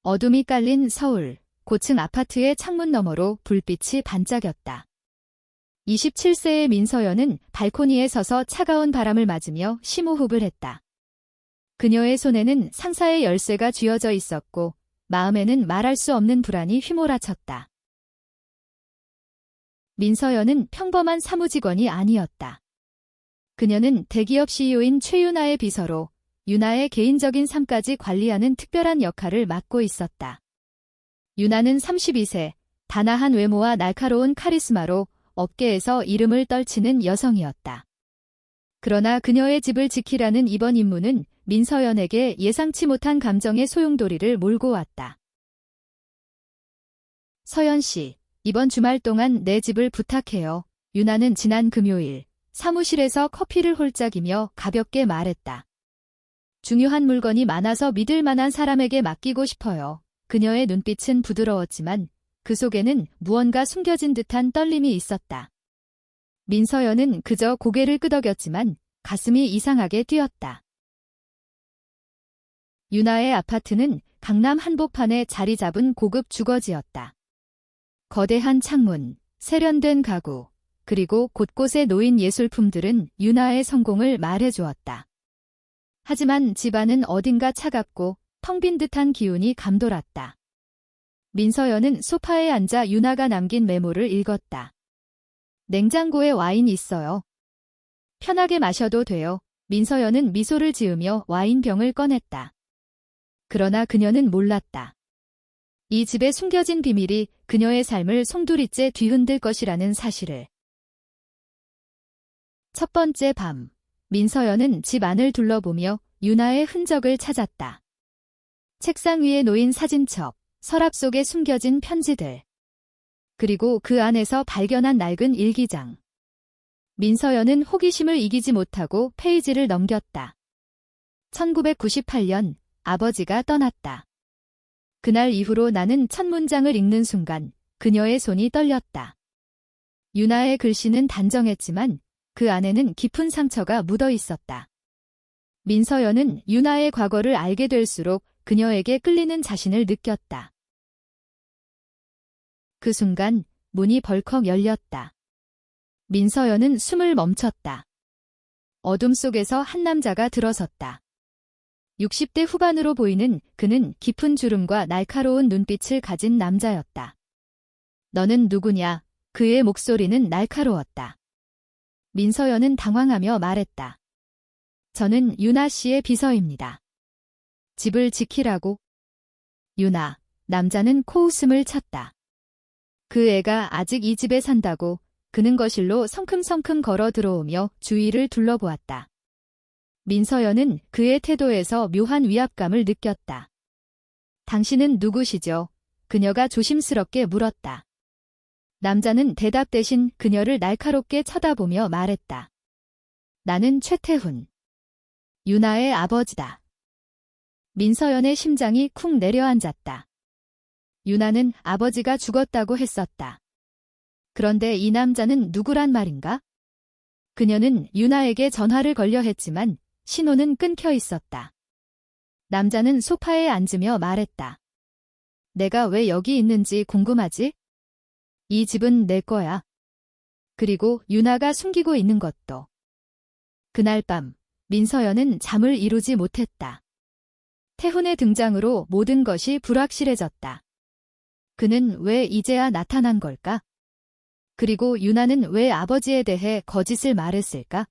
어둠이 깔린 서울, 고층 아파트의 창문 너머로 불빛이 반짝였다. 27세의 민서연은 발코니에 서서 차가운 바람을 맞으며 심호흡을 했다. 그녀의 손에는 상사의 열쇠가 쥐어져 있었고 마음에는 말할 수 없는 불안이 휘몰아쳤다. 민서연은 평범한 사무직원이 아니었다. 그녀는 대기업 CEO인 최윤아의 비서로 윤아의 개인적인 삶까지 관리하는 특별한 역할을 맡고 있었다. 윤아는 32세, 단아한 외모와 날카로운 카리스마로 업계에서 이름을 떨치는 여성이었다. 그러나 그녀의 집을 지키라는 이번 임무는 민서연에게 예상치 못한 감정의 소용돌이를 몰고 왔다. 서연 씨, 이번 주말 동안 내 집을 부탁해요. 윤아는 지난 금요일 사무실에서 커피를 홀짝이며 가볍게 말했다. 중요한 물건이 많아서 믿을 만한 사람에게 맡기고 싶어요. 그녀의 눈빛은 부드러웠지만 그 속에는 무언가 숨겨진 듯한 떨림이 있었다. 민서연은 그저 고개를 끄덕였지만 가슴이 이상하게 뛰었다. 윤아의 아파트는 강남 한복판에 자리 잡은 고급 주거지였다. 거대한 창문, 세련된 가구, 그리고 곳곳에 놓인 예술품들은 윤아의 성공을 말해주었다. 하지만 집안은 어딘가 차갑고 텅 빈 듯한 기운이 감돌았다. 민서연은 소파에 앉아 윤아가 남긴 메모를 읽었다. 냉장고에 와인 있어요. 편하게 마셔도 돼요. 민서연은 미소를 지으며 와인병을 꺼냈다. 그러나 그녀는 몰랐다. 이 집에 숨겨진 비밀이 그녀의 삶을 송두리째 뒤흔들 것이라는 사실을. 첫 번째 밤, 민서연은 집 안을 둘러보며 윤아의 흔적을 찾았다. 책상 위에 놓인 사진첩, 서랍 속에 숨겨진 편지들. 그리고 그 안에서 발견한 낡은 일기장. 민서연은 호기심을 이기지 못하고 페이지를 넘겼다. 1998년 아버지가 떠났다. 그날 이후로 나는 첫 문장을 읽는 순간 그녀의 손이 떨렸다. 윤아의 글씨는 단정했지만 그 안에는 깊은 상처가 묻어 있었다. 민서연은 윤아의 과거를 알게 될수록 그녀에게 끌리는 자신을 느꼈다. 그 순간 문이 벌컥 열렸다. 민서연은 숨을 멈췄다. 어둠 속에서 한 남자가 들어섰다. 60대 후반으로 보이는 그는 깊은 주름과 날카로운 눈빛을 가진 남자였다. 너는 누구냐? 그의 목소리는 날카로웠다. 민서연은 당황하며 말했다. 저는 윤아 씨의 비서입니다. 집을 지키라고. 윤아, 남자는 코웃음을 쳤다. 그 애가 아직 이 집에 산다고. 그는 거실로 성큼성큼 걸어 들어오며 주위를 둘러보았다. 민서연은 그의 태도에서 묘한 위압감을 느꼈다. 당신은 누구시죠? 그녀가 조심스럽게 물었다. 남자는 대답 대신 그녀를 날카롭게 쳐다보며 말했다. 나는 최태훈. 윤아의 아버지다. 민서연의 심장이 쿵 내려앉았다. 윤아는 아버지가 죽었다고 했었다. 그런데 이 남자는 누구란 말인가? 그녀는 윤아에게 전화를 걸려 했지만 신호는 끊겨 있었다. 남자는 소파에 앉으며 말했다. 내가 왜 여기 있는지 궁금하지? 이 집은 내 거야. 그리고 윤아가 숨기고 있는 것도. 그날 밤 민서연은 잠을 이루지 못했다. 태훈의 등장으로 모든 것이 불확실해졌다. 그는 왜 이제야 나타난 걸까? 그리고 윤아는 왜 아버지에 대해 거짓을 말했을까?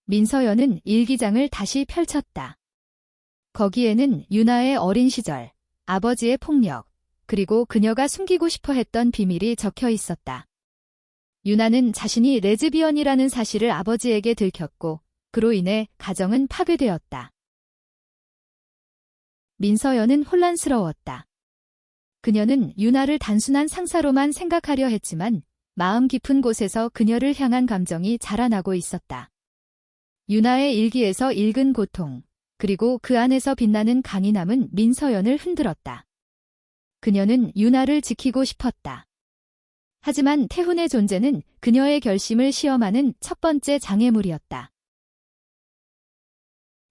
민서연은 일기장을 다시 펼쳤다. 거기에는 윤아의 어린 시절, 아버지의 폭력, 그리고 그녀가 숨기고 싶어 했던 비밀이 적혀 있었다. 윤아는 자신이 레즈비언이라는 사실을 아버지에게 들켰고 그로 인해 가정은 파괴되었다. 민서연은 혼란스러웠다. 그녀는 윤아를 단순한 상사로만 생각하려 했지만 마음 깊은 곳에서 그녀를 향한 감정이 자라나고 있었다. 윤아의 일기에서 읽은 고통, 그리고 그 안에서 빛나는 강인함은 민서연을 흔들었다. 그녀는 윤아를 지키고 싶었다. 하지만 태훈의 존재는 그녀의 결심을 시험하는 첫 번째 장애물이었다.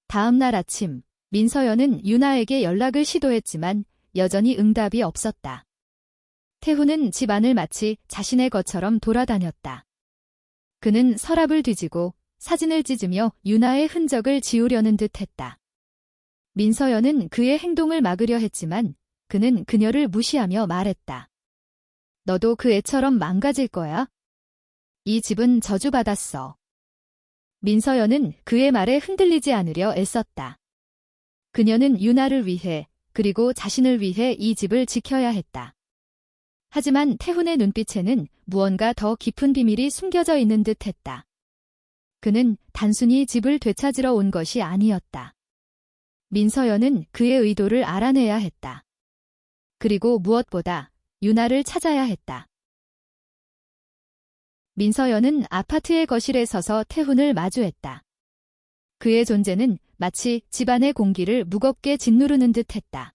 다음 날 아침, 민서연은 윤아에게 연락을 시도했지만 여전히 응답이 없었다. 태훈은 집 안을 마치 자신의 것처럼 돌아다녔다. 그는 서랍을 뒤지고 사진을 찢으며 유나의 흔적을 지우려는 듯 했다. 민서연은 그의 행동을 막으려 했지만 그는 그녀를 무시하며 말했다. 너도 그 애처럼 망가질 거야? 이 집은 저주받았어. 민서연은 그의 말에 흔들리지 않으려 애썼다. 그녀는 유나를 위해 그리고 자신을 위해 이 집을 지켜야 했다. 하지만 태훈의 눈빛에는 무언가 더 깊은 비밀이 숨겨져 있는 듯 했다. 그는 단순히 집을 되찾으러 온 것이 아니었다. 민서연은 그의 의도를 알아내야 했다. 그리고 무엇보다 유나를 찾아야 했다. 민서연은 아파트의 거실에 서서 태훈을 마주했다. 그의 존재는 마치 집안의 공기를 무겁게 짓누르는 듯 했다.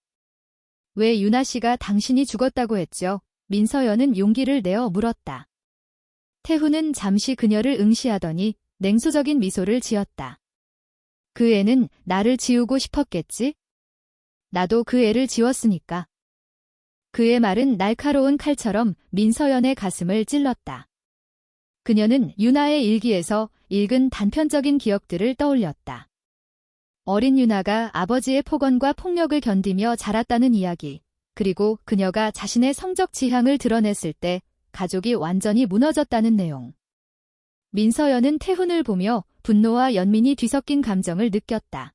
왜 유나 씨가 당신이 죽었다고 했죠? 민서연은 용기를 내어 물었다. 태훈은 잠시 그녀를 응시하더니 냉소적인 미소를 지었다. 그 애는 나를 지우고 싶었겠지? 나도 그 애를 지웠으니까. 그의 말은 날카로운 칼처럼 민서연의 가슴을 찔렀다. 그녀는 유나의 일기에서 읽은 단편적인 기억들을 떠올렸다. 어린 유나가 아버지의 폭언과 폭력을 견디며 자랐다는 이야기, 그리고 그녀가 자신의 성적 지향을 드러냈을 때 가족이 완전히 무너졌다는 내용. 민서연은 태훈을 보며 분노와 연민이 뒤섞인 감정을 느꼈다.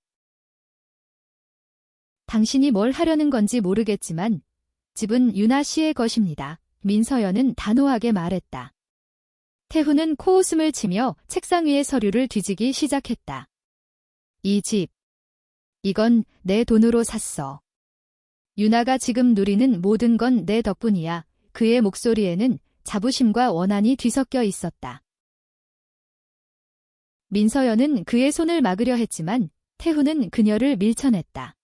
당신이 뭘 하려는 건지 모르겠지만 집은 유나 씨의 것입니다. 민서연은 단호하게 말했다. 태훈은 코웃음을 치며 책상 위의 서류를 뒤지기 시작했다. 이 집. 이건 내 돈으로 샀어. 유나가 지금 누리는 모든 건 내 덕분이야. 그의 목소리에는 자부심과 원한이 뒤섞여 있었다. 민서연은 그의 손을 막으려 했지만 태훈은 그녀를 밀쳐냈다.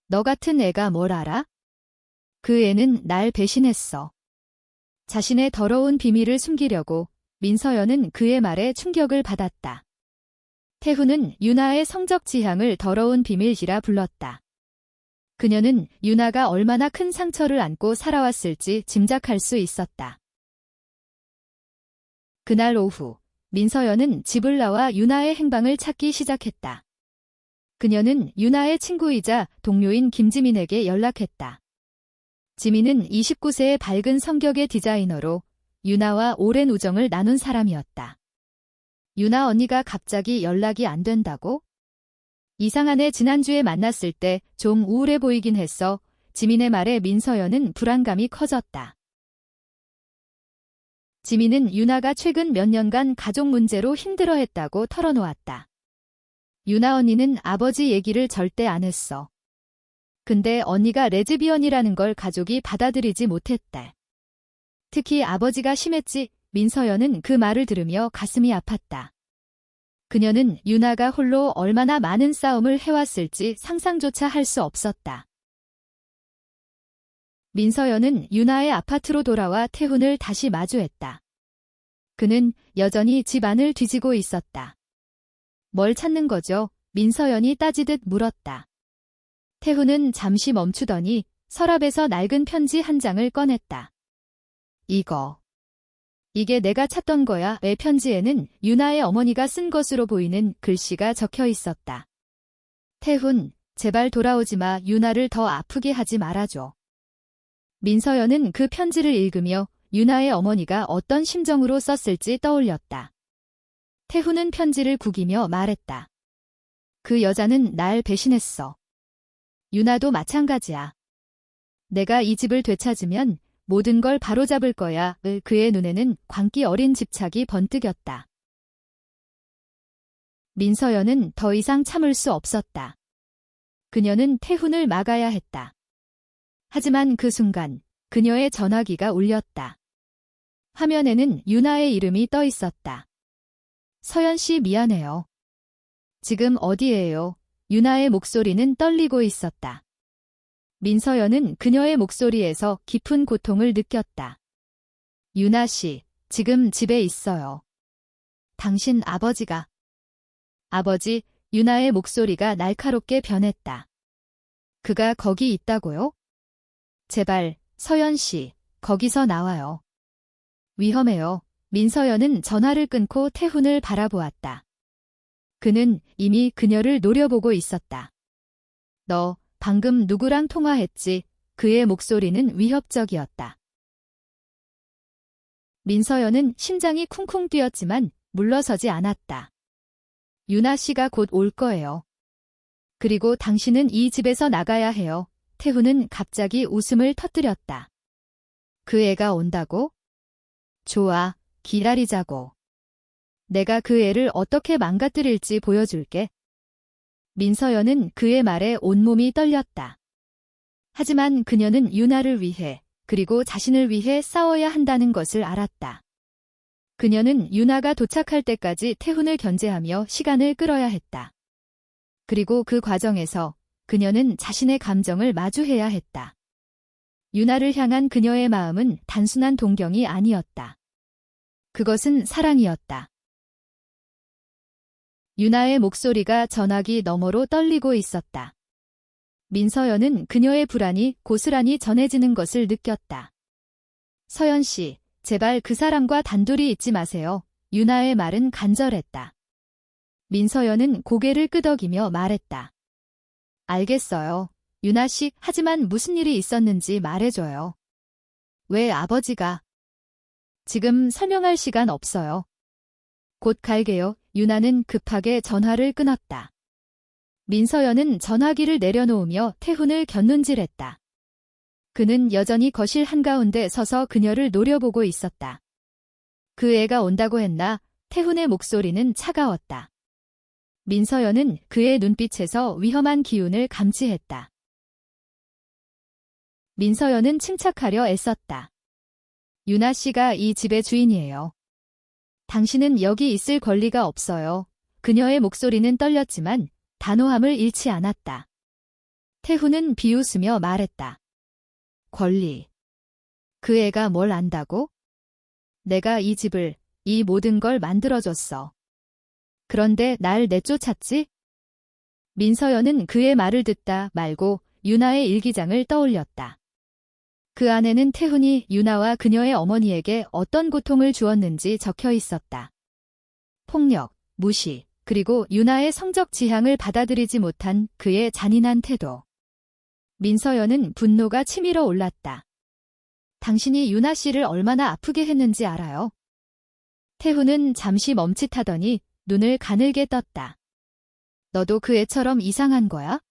너 같은 애가 뭘 알아? 그 애는 날 배신했어. 자신의 더러운 비밀을 숨기려고 민서연은 그의 말에 충격을 받았다. 태훈은 유나의 성적 지향을 더러운 비밀이라 불렀다. 그녀는 유나가 얼마나 큰 상처를 안고 살아왔을지 짐작할 수 있었다. 그날 오후, 민서연은 집을 나와 유나의 행방을 찾기 시작했다. 그녀는 유나의 친구이자 동료인 김지민에게 연락했다. 지민은 29세의 밝은 성격의 디자이너로 유나와 오랜 우정을 나눈 사람이었다. 유나 언니가 갑자기 연락이 안 된다고? 이상하네. 지난주에 만났을 때 좀 우울해 보이긴 했어. 지민의 말에 민서연은 불안감이 커졌다. 지민은 유나가 최근 몇 년간 가족 문제로 힘들어했다고 털어놓았다. 유나 언니는 아버지 얘기를 절대 안 했어. 근데 언니가 레즈비언이라는 걸 가족이 받아들이지 못했대. 특히 아버지가 심했지. 민서연은 그 말을 들으며 가슴이 아팠다. 그녀는 유나가 홀로 얼마나 많은 싸움을 해왔을지 상상조차 할 수 없었다. 민서연은 유나의 아파트로 돌아와 태훈을 다시 마주했다. 그는 여전히 집 안을 뒤지고 있었다. 뭘 찾는 거죠? 민서연이 따지듯 물었다. 태훈은 잠시 멈추더니 서랍에서 낡은 편지 한 장을 꺼냈다. 이게 내가 찾던 거야. 내 편지에는 유나의 어머니가 쓴 것으로 보이는 글씨가 적혀 있었다. 태훈, 제발 돌아오지 마. 유나를 더 아프게 하지 말아줘. 민서연은 그 편지를 읽으며 유나의 어머니가 어떤 심정으로 썼을지 떠올렸다. 태훈은 편지를 구기며 말했다. 그 여자는 날 배신했어. 유나도 마찬가지야. 내가 이 집을 되찾으면 모든 걸 바로잡을 거야. 그의 눈에는 광기 어린 집착이 번뜩였다. 민서연은 더 이상 참을 수 없었다. 그녀는 태훈을 막아야 했다. 하지만 그 순간 그녀의 전화기가 울렸다. 화면에는 유나의 이름이 떠 있었다. 서연 씨 미안해요. 지금 어디예요? 유나의 목소리는 떨리고 있었다. 민서연은 그녀의 목소리에서 깊은 고통을 느꼈다. 유나 씨, 지금 집에 있어요. 당신 아버지가. 아버지, 유나의 목소리가 날카롭게 변했다. 그가 거기 있다고요? 제발, 서연 씨, 거기서 나와요. 위험해요. 민서연은 전화를 끊고 태훈을 바라보았다. 그는 이미 그녀를 노려보고 있었다. 너 방금 누구랑 통화했지? 그의 목소리는 위협적이었다. 민서연은 심장이 쿵쿵 뛰었지만 물러서지 않았다. 유나 씨가 곧 올 거예요. 그리고 당신은 이 집에서 나가야 해요. 태훈은 갑자기 웃음을 터뜨렸다. 그 애가 온다고? 좋아, 기다리자고. 내가 그 애를 어떻게 망가뜨릴지 보여줄게. 민서연은 그의 말에 온몸이 떨렸다. 하지만 그녀는 유나를 위해, 그리고 자신을 위해 싸워야 한다는 것을 알았다. 그녀는 유나가 도착할 때까지 태훈을 견제하며 시간을 끌어야 했다. 그리고 그 과정에서 그녀는 자신의 감정을 마주해야 했다. 유나를 향한 그녀의 마음은 단순한 동경이 아니었다. 그것은 사랑이었다. 유나의 목소리가 전화기 너머로 떨리고 있었다. 민서연은 그녀의 불안이 고스란히 전해지는 것을 느꼈다. 서연 씨, 제발 그 사람과 단둘이 있지 마세요. 유나의 말은 간절했다. 민서연은 고개를 끄덕이며 말했다. 알겠어요. 유나 씨, 하지만 무슨 일이 있었는지 말해줘요. 왜 아버지가? 지금 설명할 시간 없어요. 곧 갈게요. 유나는 급하게 전화를 끊었다. 민서연은 전화기를 내려놓으며 태훈을 곁눈질했다. 그는 여전히 거실 한가운데 서서 그녀를 노려보고 있었다. 그 애가 온다고 했나? 태훈의 목소리는 차가웠다. 민서연은 그의 눈빛에서 위험한 기운을 감지했다. 민서연은 침착하려 애썼다. 유나 씨가 이 집의 주인이에요. 당신은 여기 있을 권리가 없어요. 그녀의 목소리는 떨렸지만 단호함을 잃지 않았다. 태훈은 비웃으며 말했다. 권리. 그 애가 뭘 안다고? 내가 이 집을, 이 모든 걸 만들어줬어. 그런데 날 내쫓았지? 민서연은 그의 말을 듣다 말고 유나의 일기장을 떠올렸다. 그 안에는 태훈이 유나와 그녀의 어머니에게 어떤 고통을 주었는지 적혀 있었다. 폭력, 무시, 그리고 유나의 성적 지향을 받아들이지 못한 그의 잔인한 태도. 민서연은 분노가 치밀어 올랐다. 당신이 유나 씨를 얼마나 아프게 했는지 알아요? 태훈은 잠시 멈칫하더니 눈을 가늘게 떴다. 너도 그 애처럼 이상한 거야?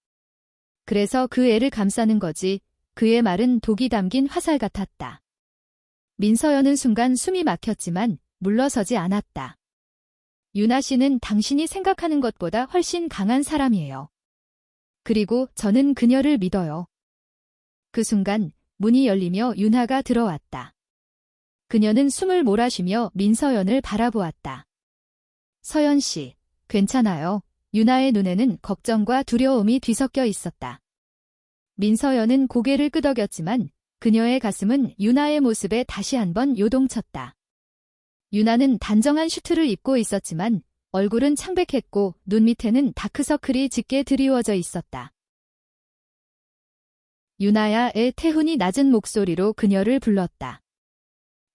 그래서 그 애를 감싸는 거지. 그의 말은 독이 담긴 화살 같았다. 민서연은 순간 숨이 막혔지만 물러서지 않았다. 유나 씨는 당신이 생각하는 것보다 훨씬 강한 사람이에요. 그리고 저는 그녀를 믿어요. 그 순간 문이 열리며 유나가 들어왔다. 그녀는 숨을 몰아쉬며 민서연을 바라보았다. 서연 씨, 괜찮아요. 유나의 눈에는 걱정과 두려움이 뒤섞여 있었다. 민서연은 고개를 끄덕였지만 그녀의 가슴은 유나의 모습에 다시 한번 요동쳤다. 유나는 단정한 슈트를 입고 있었지만 얼굴은 창백했고 눈 밑에는 다크서클이 짙게 드리워져 있었다. 유나야의 태훈이 낮은 목소리로 그녀를 불렀다.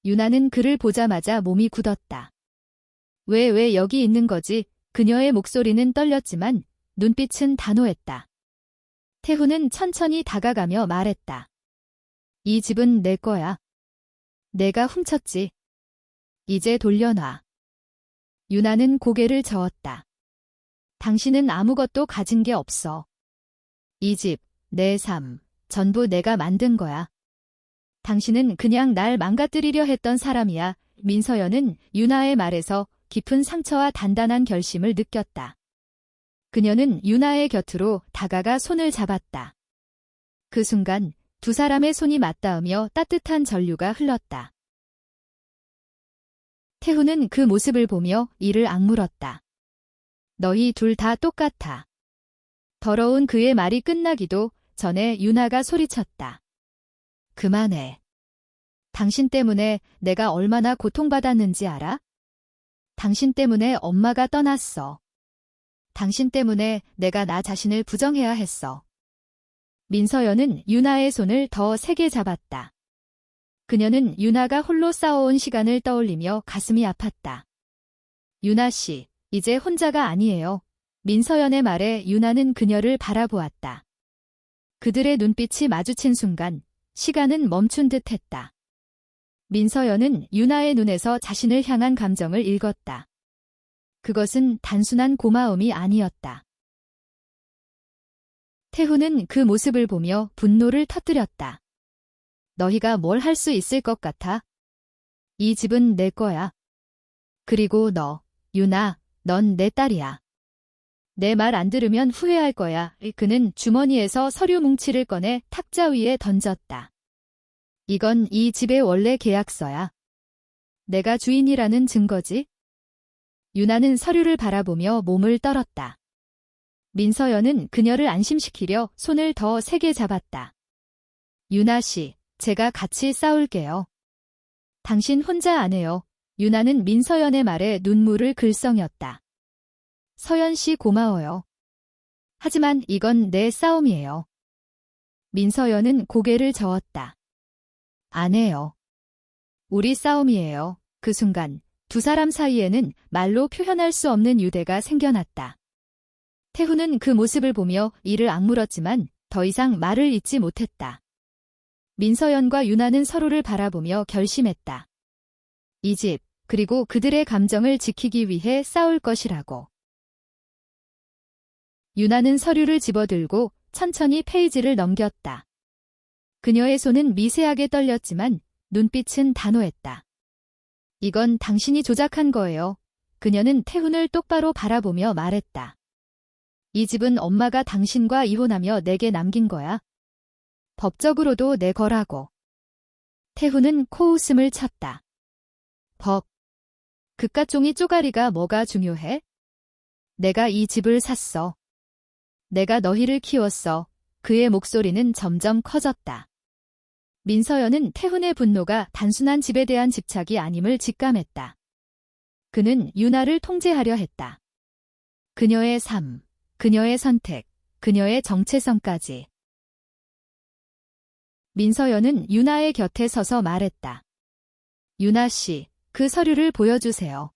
유나는 그를 보자마자 몸이 굳었다. 왜 여기 있는 거지? 그녀의 목소리는 떨렸지만 눈빛은 단호했다. 태훈은 천천히 다가가며 말했다. 이 집은 내 거야. 내가 훔쳤지. 이제 돌려놔. 유나는 고개를 저었다. 당신은 아무것도 가진 게 없어. 이 집, 내 삶, 전부 내가 만든 거야. 당신은 그냥 날 망가뜨리려 했던 사람이야. 민서연은 유나의 말에서 깊은 상처와 단단한 결심을 느꼈다. 그녀는 유나의 곁으로 다가가 손을 잡았다. 그 순간 두 사람의 손이 맞닿으며 따뜻한 전류가 흘렀다. 태훈은 그 모습을 보며 이를 악물었다. 너희 둘 다 똑같아. 더러운 그의 말이 끝나기도 전에 유나가 소리쳤다. 그만해. 당신 때문에 내가 얼마나 고통받았는지 알아? 당신 때문에 엄마가 떠났어. 당신 때문에 내가 나 자신을 부정해야 했어. 민서연은 유나의 손을 더 세게 잡았다. 그녀는 유나가 홀로 싸워온 시간을 떠올리며 가슴이 아팠다. 유나 씨, 이제 혼자가 아니에요. 민서연의 말에 유나는 그녀를 바라보았다. 그들의 눈빛이 마주친 순간 시간은 멈춘 듯 했다. 민서연은 유나의 눈에서 자신을 향한 감정을 읽었다. 그것은 단순한 고마움이 아니었다. 태훈은 그 모습을 보며 분노를 터뜨렸다. 너희가 뭘 할 수 있을 것 같아? 이 집은 내 거야. 그리고 너, 유나, 넌 내 딸이야. 내 말 안 들으면 후회할 거야. 그는 주머니에서 서류 뭉치를 꺼내 탁자 위에 던졌다. 이건 이 집의 원래 계약서야. 내가 주인이라는 증거지. 유나는 서류를 바라보며 몸을 떨었다. 민서연은 그녀를 안심시키려 손을 더 세게 잡았다. 유나 씨, 제가 같이 싸울게요. 당신 혼자 안 해요. 유나는 민서연의 말에 눈물을 글썽였다. 서연 씨 고마워요. 하지만 이건 내 싸움이에요. 민서연은 고개를 저었다. 안 해요. 우리 싸움이에요. 그 순간 두 사람 사이에는 말로 표현할 수 없는 유대가 생겨났다. 태훈은 그 모습을 보며 이를 악물었지만 더 이상 말을 잇지 못했다. 민서연과 유나는 서로를 바라보며 결심했다. 이 집, 그리고 그들의 감정을 지키기 위해 싸울 것이라고. 유나는 서류를 집어들고 천천히 페이지를 넘겼다. 그녀의 손은 미세하게 떨렸지만 눈빛은 단호했다. 이건 당신이 조작한 거예요. 그녀는 태훈을 똑바로 바라보며 말했다. 이 집은 엄마가 당신과 이혼하며 내게 남긴 거야. 법적으로도 내 거라고. 태훈은 코웃음을 쳤다. 법. 그깟 종이 쪼가리가 뭐가 중요해? 내가 이 집을 샀어. 내가 너희를 키웠어. 그의 목소리는 점점 커졌다. 민서연은 태훈의 분노가 단순한 집에 대한 집착이 아님을 직감했다. 그는 유나를 통제하려 했다. 그녀의 삶, 그녀의 선택, 그녀의 정체성까지. 민서연은 유나의 곁에 서서 말했다. 유나 씨, 그 서류를 보여주세요.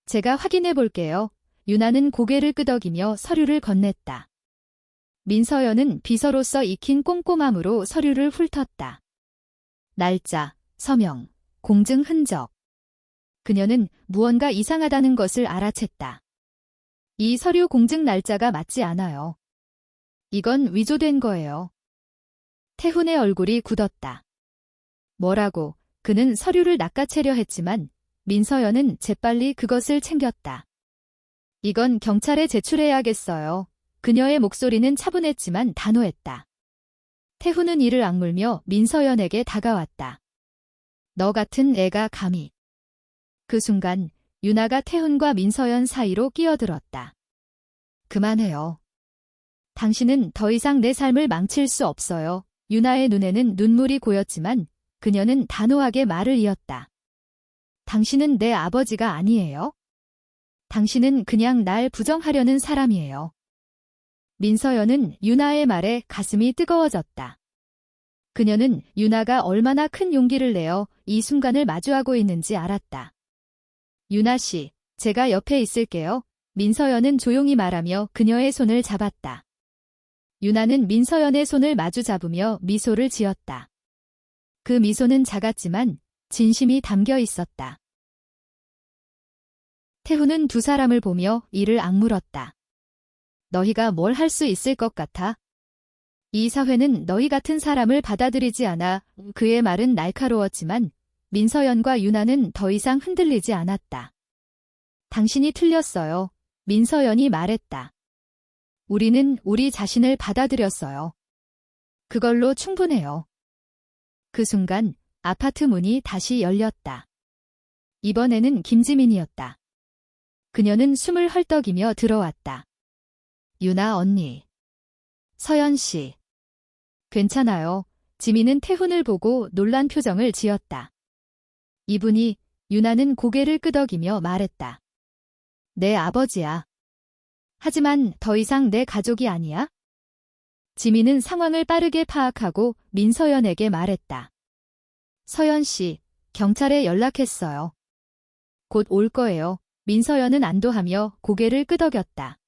제가 확인해 볼게요. 유나는 고개를 끄덕이며 서류를 건넸다. 민서연은 비서로서 익힌 꼼꼼함으로 서류를 훑었다. 날짜, 서명, 공증 흔적. 그녀는 무언가 이상하다는 것을 알아챘다. 이 서류 공증 날짜가 맞지 않아요. 이건 위조된 거예요. 태훈의 얼굴이 굳었다. 뭐라고? 그는 서류를 낚아채려 했지만 민서연은 재빨리 그것을 챙겼다. 이건 경찰에 제출해야겠어요. 그녀의 목소리는 차분했지만 단호했다. 태훈은 이를 악물며 민서연에게 다가왔다. 너 같은 애가 감히. 그 순간 유나가 태훈과 민서연 사이로 끼어들었다. 그만해요. 당신은 더 이상 내 삶을 망칠 수 없어요. 유나의 눈에는 눈물이 고였지만 그녀는 단호하게 말을 이었다. 당신은 내 아버지가 아니에요. 당신은 그냥 날 부정하려는 사람이에요. 민서연은 유나의 말에 가슴이 뜨거워졌다. 그녀는 유나가 얼마나 큰 용기를 내어 이 순간을 마주하고 있는지 알았다. 유나 씨, 제가 옆에 있을게요. 민서연은 조용히 말하며 그녀의 손을 잡았다. 유나는 민서연의 손을 마주 잡으며 미소를 지었다. 그 미소는 작았지만 진심이 담겨 있었다. 태훈은 두 사람을 보며 이를 악물었다. 너희가 뭘 할 수 있을 것 같아? 이 사회는 너희 같은 사람을 받아들이지 않아. 그의 말은 날카로웠지만 민서연과 유나는 더 이상 흔들리지 않았다. 당신이 틀렸어요. 민서연이 말했다. 우리는 우리 자신을 받아들였어요. 그걸로 충분해요. 그 순간 아파트 문이 다시 열렸다. 이번에는 김지민이었다. 그녀는 숨을 헐떡이며 들어왔다. 유나 언니. 서연 씨. 괜찮아요. 지민은 태훈을 보고 놀란 표정을 지었다. 이분이, 유나는 고개를 끄덕이며 말했다. 내 아버지야. 하지만 더 이상 내 가족이 아니야? 지민은 상황을 빠르게 파악하고 민서연에게 말했다. 서연 씨, 경찰에 연락했어요. 곧 올 거예요. 민서연은 안도하며 고개를 끄덕였다.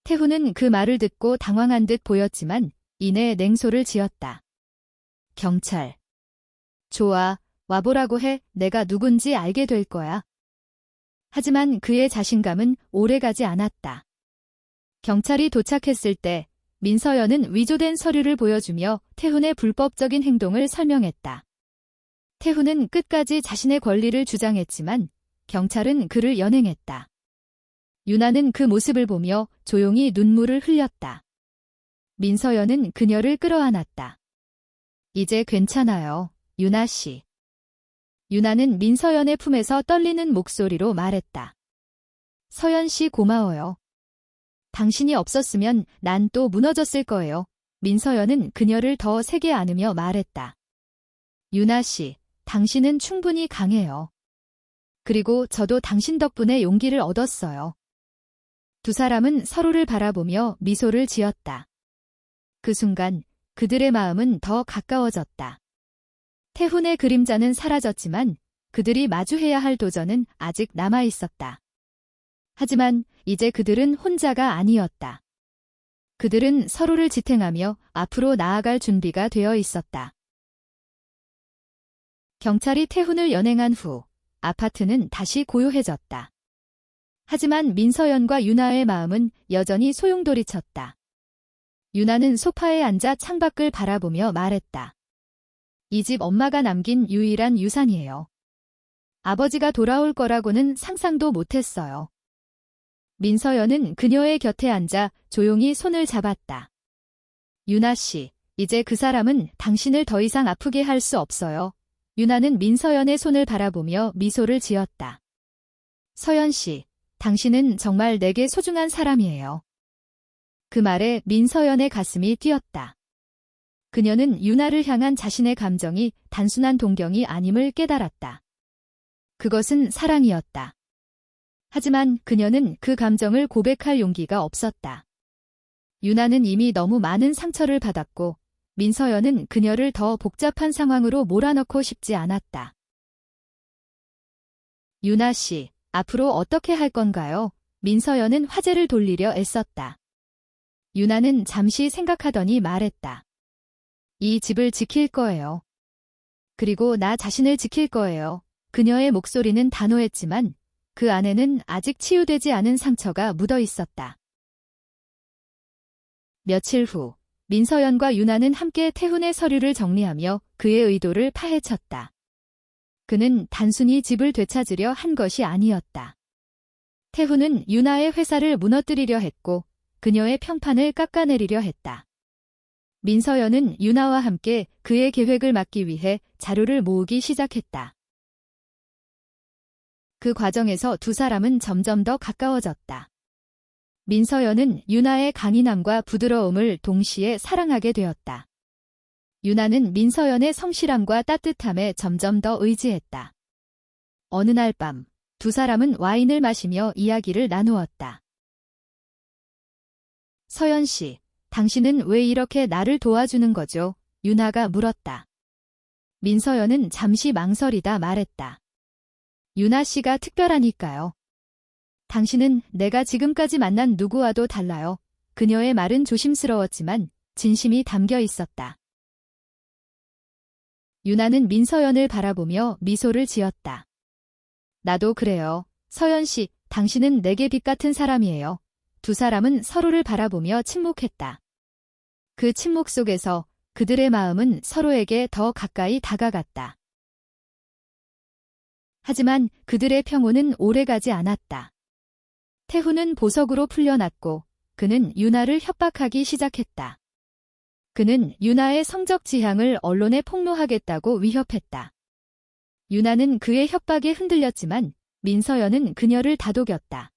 태훈은 그 말을 듣고 당황한 듯 보였지만 이내 냉소를 지었다. 경찰. 좋아, 와보라고 해. 내가 누군지 알게 될 거야. 하지만 그의 자신감은 오래가지 않았다. 경찰이 도착했을 때 민서연은 위조된 서류를 보여주며 태훈의 불법적인 행동을 설명했다. 태훈은 끝까지 자신의 권리를 주장했지만 경찰은 그를 연행했다. 유나는 그 모습을 보며 조용히 눈물을 흘렸다. 민서연은 그녀를 끌어안았다. 이제 괜찮아요, 유나 씨. 유나는 민서연의 품에서 떨리는 목소리로 말했다. 서연 씨 고마워요. 당신이 없었으면 난 또 무너졌을 거예요. 민서연은 그녀를 더 세게 안으며 말했다. 유나 씨, 당신은 충분히 강해요. 그리고 저도 당신 덕분에 용기를 얻었어요. 두 사람은 서로를 바라보며 미소를 지었다. 그 순간 그들의 마음은 더 가까워졌다. 태훈의 그림자는 사라졌지만 그들이 마주해야 할 도전은 아직 남아 있었다. 하지만 이제 그들은 혼자가 아니었다. 그들은 서로를 지탱하며 앞으로 나아갈 준비가 되어 있었다. 경찰이 태훈을 연행한 후 아파트는 다시 고요해졌다. 하지만 민서연과 유나의 마음은 여전히 소용돌이쳤다. 유나는 소파에 앉아 창밖을 바라보며 말했다. 이 집 엄마가 남긴 유일한 유산이에요. 아버지가 돌아올 거라고는 상상도 못했어요. 민서연은 그녀의 곁에 앉아 조용히 손을 잡았다. 유나 씨, 이제 그 사람은 당신을 더 이상 아프게 할 수 없어요. 유나는 민서연의 손을 바라보며 미소를 지었다. 서연 씨, 당신은 정말 내게 소중한 사람이에요. 그 말에 민서연의 가슴이 뛰었다. 그녀는 유나를 향한 자신의 감정이 단순한 동경이 아님을 깨달았다. 그것은 사랑이었다. 하지만 그녀는 그 감정을 고백할 용기가 없었다. 유나는 이미 너무 많은 상처를 받았고 민서연은 그녀를 더 복잡한 상황으로 몰아넣고 싶지 않았다. 유나 씨, 앞으로 어떻게 할 건가요? 민서연은 화제를 돌리려 애썼다. 유나는 잠시 생각하더니 말했다. 이 집을 지킬 거예요. 그리고 나 자신을 지킬 거예요. 그녀의 목소리는 단호했지만 그 안에는 아직 치유되지 않은 상처가 묻어 있었다. 며칠 후 민서연과 유나는 함께 태훈의 서류를 정리하며 그의 의도를 파헤쳤다. 그는 단순히 집을 되찾으려 한 것이 아니었다. 태훈은 유나의 회사를 무너뜨리려 했고 그녀의 평판을 깎아내리려 했다. 민서연은 유나와 함께 그의 계획을 막기 위해 자료를 모으기 시작했다. 그 과정에서 두 사람은 점점 더 가까워졌다. 민서연은 유나의 강인함과 부드러움을 동시에 사랑하게 되었다. 유나는 민서연의 성실함과 따뜻함에 점점 더 의지했다. 어느 날 밤, 두 사람은 와인을 마시며 이야기를 나누었다. 서연 씨, 당신은 왜 이렇게 나를 도와주는 거죠? 유나가 물었다. 민서연은 잠시 망설이다 말했다. 유나 씨가 특별하니까요. 당신은 내가 지금까지 만난 누구와도 달라요. 그녀의 말은 조심스러웠지만 진심이 담겨 있었다. 유나는 민서연을 바라보며 미소를 지었다. 나도 그래요. 서연 씨, 당신은 내게 빛 같은 사람이에요. 두 사람은 서로를 바라보며 침묵했다. 그 침묵 속에서 그들의 마음은 서로에게 더 가까이 다가갔다. 하지만 그들의 평온은 오래가지 않았다. 태훈은 보석으로 풀려났고 그는 유나를 협박하기 시작했다. 그는 유나의 성적 지향을 언론에 폭로하겠다고 위협했다. 유나는 그의 협박에 흔들렸지만 민서연은 그녀를 다독였다.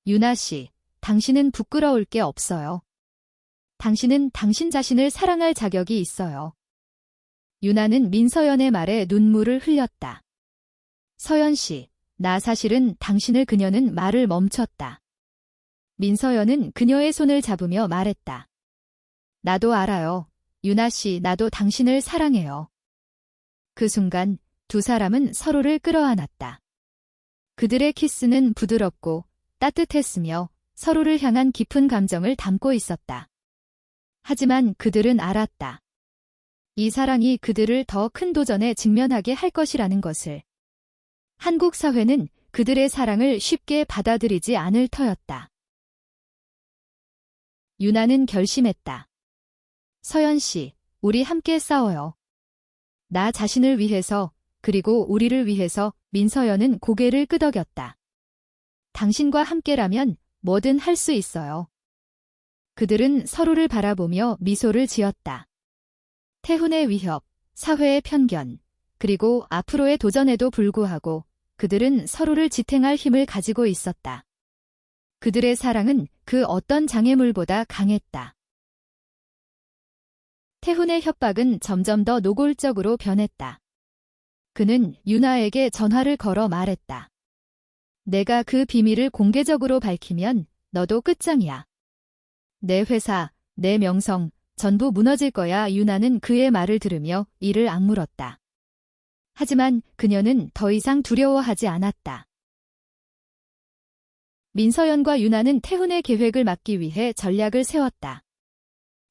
유나 씨, 당신은 부끄러울 게 없어요. 당신은 당신 자신을 사랑할 자격이 있어요. 유나는 민서연의 말에 눈물을 흘렸다. 서연 씨, 나 사실은 당신을 그녀는 말을 멈췄다. 민서연은 그녀의 손을 잡으며 말했다. 나도 알아요. 유나 씨, 나도 당신을 사랑해요. 그 순간 두 사람은 서로를 끌어안았다. 그들의 키스는 부드럽고 따뜻했으며 서로를 향한 깊은 감정을 담고 있었다. 하지만 그들은 알았다. 이 사랑이 그들을 더 큰 도전에 직면하게 할 것이라는 것을. 한국 사회는 그들의 사랑을 쉽게 받아들이지 않을 터였다. 유나는 결심했다. 서연 씨, 우리 함께 싸워요. 나 자신을 위해서, 그리고 우리를 위해서. 민서연은 고개를 끄덕였다. 당신과 함께라면 뭐든 할 수 있어요. 그들은 서로를 바라보며 미소를 지었다. 태훈의 위협, 사회의 편견, 그리고 앞으로의 도전에도 불구하고 그들은 서로를 지탱할 힘을 가지고 있었다. 그들의 사랑은 그 어떤 장애물보다 강했다. 태훈의 협박은 점점 더 노골적으로 변했다. 그는 유나에게 전화를 걸어 말했다. 내가 그 비밀을 공개적으로 밝히면 너도 끝장이야. 내 회사, 내 명성, 전부 무너질 거야. 유나는 그의 말을 들으며 이를 악물었다. 하지만 그녀는 더 이상 두려워하지 않았다. 민서연과 유나는 태훈의 계획을 막기 위해 전략을 세웠다.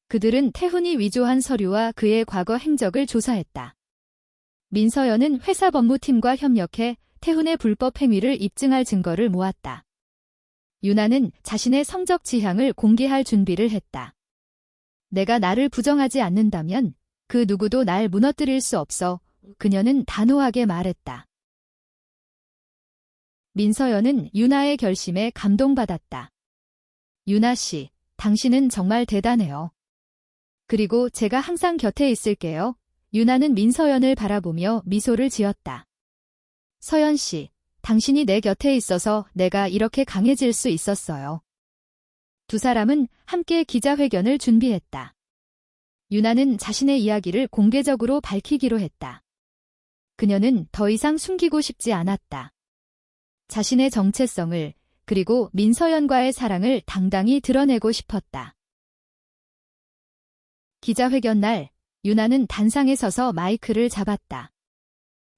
그들은 태훈이 위조한 서류와 그의 과거 행적을 조사했다. 민서연은 회사 법무팀과 협력해 태훈의 불법 행위를 입증할 증거를 모았다. 유나는 자신의 성적 지향을 공개할 준비를 했다. 내가 나를 부정하지 않는다면 그 누구도 날 무너뜨릴 수 없어. 그녀는 단호하게 말했다. 민서연은 유나의 결심에 감동받았다. 유나 씨, 당신은 정말 대단해요. 그리고 제가 항상 곁에 있을게요. 유나는 민서연을 바라보며 미소를 지었다. 서연 씨, 당신이 내 곁에 있어서 내가 이렇게 강해질 수 있었어요. 두 사람은 함께 기자회견을 준비했다. 유나는 자신의 이야기를 공개적으로 밝히기로 했다. 그녀는 더 이상 숨기고 싶지 않았다. 자신의 정체성을, 그리고 민서연과의 사랑을 당당히 드러내고 싶었다. 기자회견 날, 유나는 단상에 서서 마이크를 잡았다.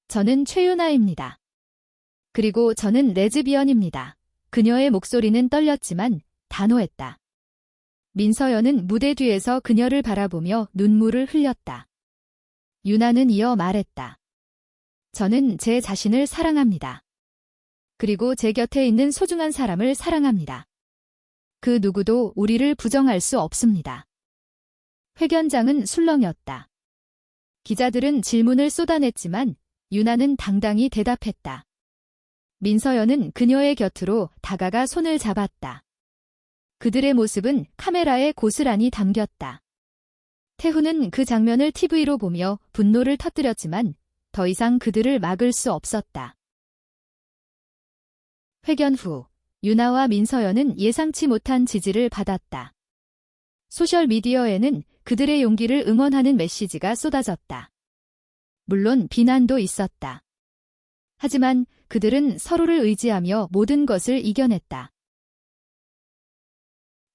저는 최유나입니다. 그리고 저는 레즈비언입니다. 그녀의 목소리는 떨렸지만 단호했다. 민서연은 무대 뒤에서 그녀를 바라보며 눈물을 흘렸다. 유나는 이어 말했다. 저는 제 자신을 사랑합니다. 그리고 제 곁에 있는 소중한 사람을 사랑합니다. 그 누구도 우리를 부정할 수 없습니다. 회견장은 술렁였다. 기자들은 질문을 쏟아냈지만 유나는 당당히 대답했다. 민서연은 그녀의 곁으로 다가가 손을 잡았다. 그들의 모습은 카메라에 고스란히 담겼다. 태훈은 그 장면을 TV로 보며 분노를 터뜨렸지만 더 이상 그들을 막을 수 없었다. 회견 후 유나와 민서연은 예상치 못한 지지를 받았다. 소셜미디어에는 그들의 용기를 응원하는 메시지가 쏟아졌다. 물론 비난도 있었다. 하지만 그들은 서로를 의지하며 모든 것을 이겨냈다.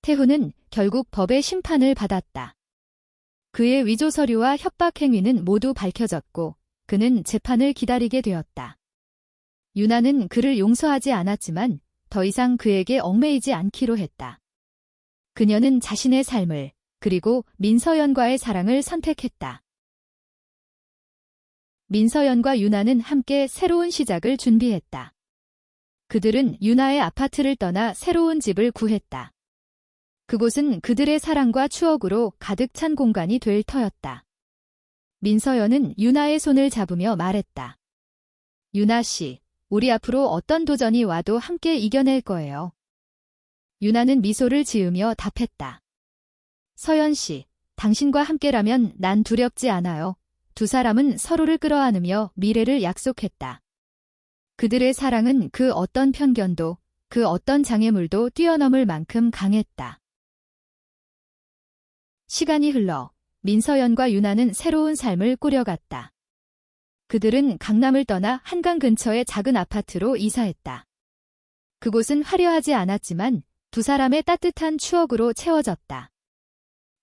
태훈은 결국 법의 심판을 받았다. 그의 위조 서류와 협박 행위는 모두 밝혀졌고 그는 재판을 기다리게 되었다. 유나는 그를 용서하지 않았지만 더 이상 그에게 얽매이지 않기로 했다. 그녀는 자신의 삶을, 그리고 민서연과의 사랑을 선택했다. 민서연과 유나는 함께 새로운 시작을 준비했다. 그들은 유나의 아파트를 떠나 새로운 집을 구했다. 그곳은 그들의 사랑과 추억으로 가득 찬 공간이 될 터였다. 민서연은 유나의 손을 잡으며 말했다. 유나 씨, 우리 앞으로 어떤 도전이 와도 함께 이겨낼 거예요. 유나는 미소를 지으며 답했다. 서연 씨, 당신과 함께라면 난 두렵지 않아요. 두 사람은 서로를 끌어안으며 미래를 약속했다. 그들의 사랑은 그 어떤 편견도, 그 어떤 장애물도 뛰어넘을 만큼 강했다. 시간이 흘러 민서연과 유나는 새로운 삶을 꾸려갔다. 그들은 강남을 떠나 한강 근처의 작은 아파트로 이사했다. 그곳은 화려하지 않았지만 두 사람의 따뜻한 추억으로 채워졌다.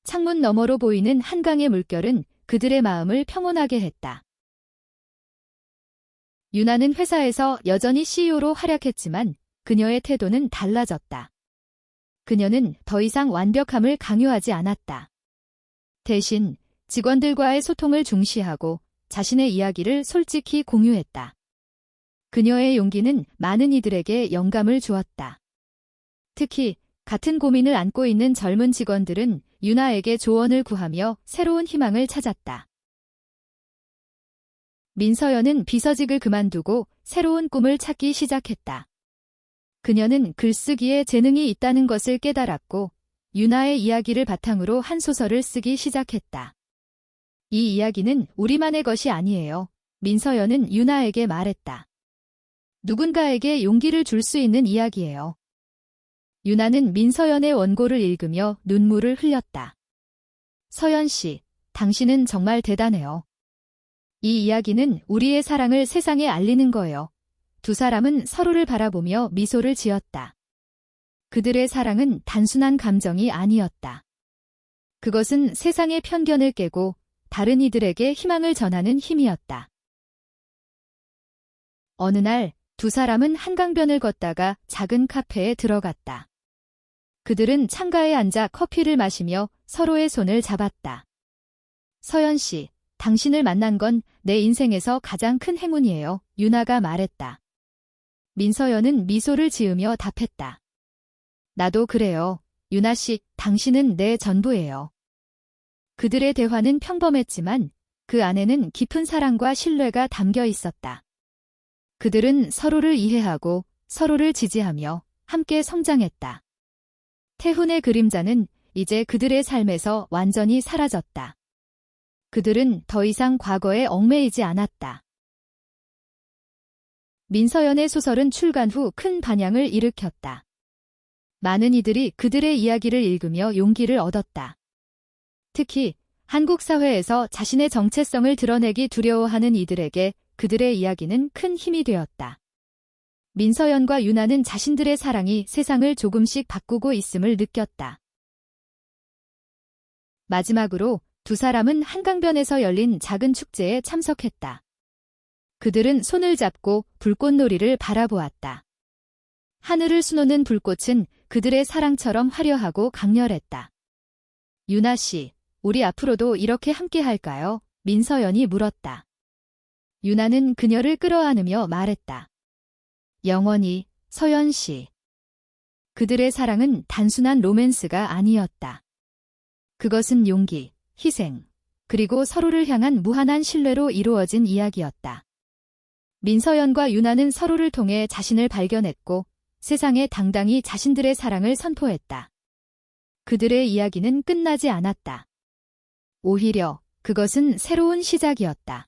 창문 너머로 보이는 한강의 물결은 그들의 마음을 평온하게 했다. 유나는 회사에서 여전히 CEO로 활약했지만 그녀의 태도는 달라졌다. 그녀는 더 이상 완벽함을 강요하지 않았다. 대신 직원들과의 소통을 중시하고 자신의 이야기를 솔직히 공유했다. 그녀의 용기는 많은 이들에게 영감을 주었다. 특히 같은 고민을 안고 있는 젊은 직원들은 유나에게 조언을 구하며 새로운 희망을 찾았다. 민서연은 비서직을 그만두고 새로운 꿈을 찾기 시작했다. 그녀는 글쓰기에 재능이 있다는 것을 깨달았고 유나의 이야기를 바탕으로 한 소설을 쓰기 시작했다. 이 이야기는 우리만의 것이 아니에요. 민서연은 유나에게 말했다. 누군가에게 용기를 줄 수 있는 이야기예요. 유나는 민서연의 원고를 읽으며 눈물을 흘렸다. 서연 씨, 당신은 정말 대단해요. 이 이야기는 우리의 사랑을 세상에 알리는 거예요. 두 사람은 서로를 바라보며 미소를 지었다. 그들의 사랑은 단순한 감정이 아니었다. 그것은 세상의 편견을 깨고 다른 이들에게 희망을 전하는 힘이었다. 어느 날 두 사람은 한강변을 걷다가 작은 카페에 들어갔다. 그들은 창가에 앉아 커피를 마시며 서로의 손을 잡았다. 서연 씨, 당신을 만난 건 내 인생에서 가장 큰 행운이에요. 유나가 말했다. 민서연은 미소를 지으며 답했다. 나도 그래요. 유나 씨, 당신은 내 전부예요. 그들의 대화는 평범했지만 그 안에는 깊은 사랑과 신뢰가 담겨 있었다. 그들은 서로를 이해하고 서로를 지지하며 함께 성장했다. 태훈의 그림자는 이제 그들의 삶에서 완전히 사라졌다. 그들은 더 이상 과거에 얽매이지 않았다. 민서연의 소설은 출간 후 큰 반향을 일으켰다. 많은 이들이 그들의 이야기를 읽으며 용기를 얻었다. 특히 한국 사회에서 자신의 정체성을 드러내기 두려워하는 이들에게 그들의 이야기는 큰 힘이 되었다. 민서연과 유나는 자신들의 사랑이 세상을 조금씩 바꾸고 있음을 느꼈다. 마지막으로 두 사람은 한강변에서 열린 작은 축제에 참석했다. 그들은 손을 잡고 불꽃놀이를 바라보았다. 하늘을 수놓는 불꽃은 그들의 사랑처럼 화려하고 강렬했다. 유나 씨, 우리 앞으로도 이렇게 함께 할까요? 민서연이 물었다. 유나는 그녀를 끌어안으며 말했다. 영원히, 서연 씨. 그들의 사랑은 단순한 로맨스가 아니었다. 그것은 용기, 희생, 그리고 서로를 향한 무한한 신뢰로 이루어진 이야기였다. 민서연과 유나는 서로를 통해 자신을 발견했고 세상에 당당히 자신들의 사랑을 선포했다. 그들의 이야기는 끝나지 않았다. 오히려 그것은 새로운 시작이었다.